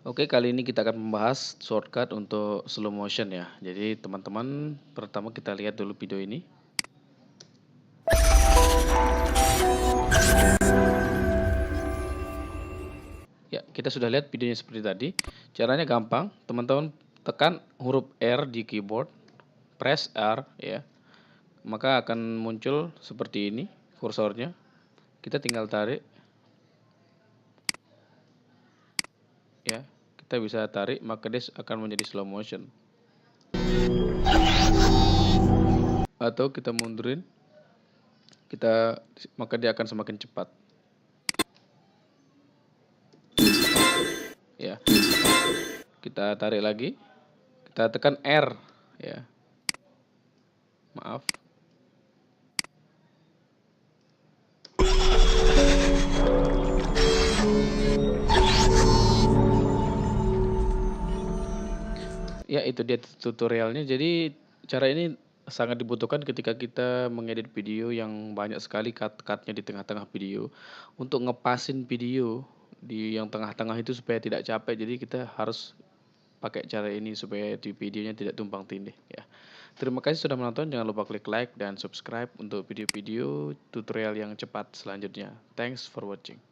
Oke, kali ini kita akan membahas shortcut untuk slow motion ya. Jadi teman-teman, pertama kita lihat dulu video ini. Ya, kita sudah lihat videonya seperti tadi. Caranya gampang, teman-teman tekan huruf R di keyboard, press R ya. Maka akan muncul seperti ini kursornya. Kita tinggal tarik ya. Kita bisa tarik, maka dia akan menjadi slow motion. Atau kita mundurin, maka dia akan semakin cepat. Ya, kita tarik lagi, kita tekan R ya. Maaf. Ya, itu dia tutorialnya. Jadi cara ini sangat dibutuhkan ketika kita mengedit video yang banyak sekali cut-cutnya di tengah-tengah video. Untuk ngepasin video di yang tengah-tengah itu supaya tidak capek. Jadi kita harus pakai cara ini supaya di videonya tidak tumpang tindih ya. Terima kasih sudah menonton. Jangan lupa klik like dan subscribe untuk video-video tutorial yang cepat selanjutnya. Thanks for watching.